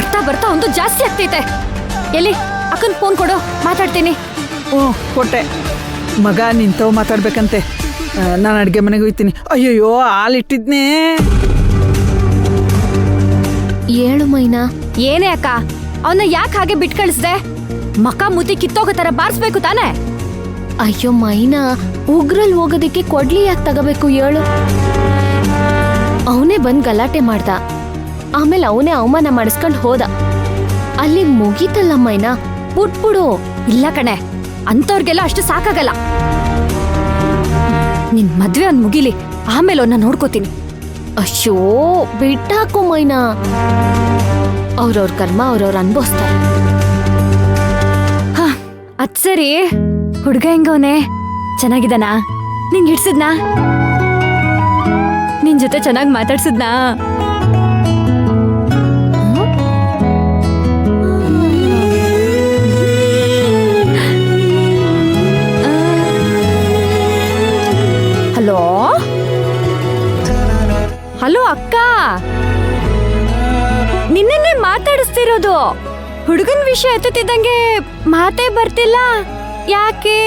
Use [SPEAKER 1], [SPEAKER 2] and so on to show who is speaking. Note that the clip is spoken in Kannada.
[SPEAKER 1] ಬರ್ತಾ ಬರ್ತಾ ಒಂದು ಜಾಸ್ತಿ ಆಗ್ತೈತೆ. ಎಲ್ಲಿ ಅಕ್ಕನ್ ಫೋನ್ ಕೊಡು, ಮಾತಾಡ್ತೀನಿ.
[SPEAKER 2] ಕೊಟ್ಟೆ. ಮಗ ನಿಂತವ್ ಮಾತಾಡ್ಬೇಕಂತೆ. ನಾನು ಅಡ್ಗೆ ಮನೆಗೆ ಹೋಗ್ತೀನಿ. ಅಯ್ಯಯ್ಯೋ ಹಾಲಿಟ್ಟಿದ್ನೇ.
[SPEAKER 3] ಏಳು ಮೈನಾ.
[SPEAKER 1] ಏನೇ ಅಕ್ಕ, ಅವನ್ನ ಯಾಕೆ ಹಾಗೆ ಬಿಟ್ ಕಳಿಸ್ದೆ? ಮಕ ಮುತಿ ಕಿತ್ತೋಗೋ ತರ ಬಾರಿಸ್ಬೇಕು ತಾನೆ?
[SPEAKER 3] ಅಯ್ಯೋ ಮೈನಾ, ಉಗ್ರಲ್ ಹೋಗೋದಕ್ಕೆ ಕೊಡ್ಲಿ ಯಾಕೆ ತಗೋಬೇಕು ಹೇಳು? ಅವನೇ ಬಂದ್ ಗಲಾಟೆ ಮಾಡ್ದ, ಆಮೇಲೆ ಅವನೇ ಅವಮಾನ ಮಾಡಿಸ್ಕೊಂಡ್ ಹೋದ. ಅಲ್ಲಿ ಮುಗೀತಲ್ಲ ಮೈನಾ, ಬಿಟ್ಬಿಡು.
[SPEAKER 1] ಇಲ್ಲ ಕಣೆ, ಅಂತವ್ರಿಗೆಲ್ಲ ಅಷ್ಟು ಸಾಕಾಗಲ್ಲ. ನಿನ್ ಮದ್ವೆ ಒಂದ್ ಮುಗಿಲಿ, ಆಮೇಲೆ ಅವನ್ನ ನೋಡ್ಕೋತೀನಿ.
[SPEAKER 3] ಅಯ್ಯೋ ಬಿಟ್ಟಾಕು ಮೈನಾ, ಅವ್ರವ್ರ ಕರ್ಮ ಅವ್ರವ್ರ ಅನ್ಭವಿಸ್ತಾರೆ.
[SPEAKER 1] ಅದ್ ಸರಿ, ಹುಡ್ಗ ಹೆಂಗವನೆ? ಚೆನ್ನಾಗಿದ್ದಾನಾ? ನಿಂಗ್ ಹಿಡ್ಸಿದ್ನಾ? ನಿನ್ ಜೊತೆ ಚೆನ್ನಾಗಿ ಮಾತಾಡ್ಸಿದ್ನಾ? ಹಲೋ ಹಲೋ ಅಕ್ಕ, ನಿನ್ನೆ ಮಾತಾಡಿಸ್ತಿರೋದು. ಹುಡುಗನ್ ವಿಷಯ ಎತ್ತುತ್ತಿದ್ದಂಗೆ ಮಾತೇ ಬರ್ತಿಲ್ಲ, ಯಾಕೆ?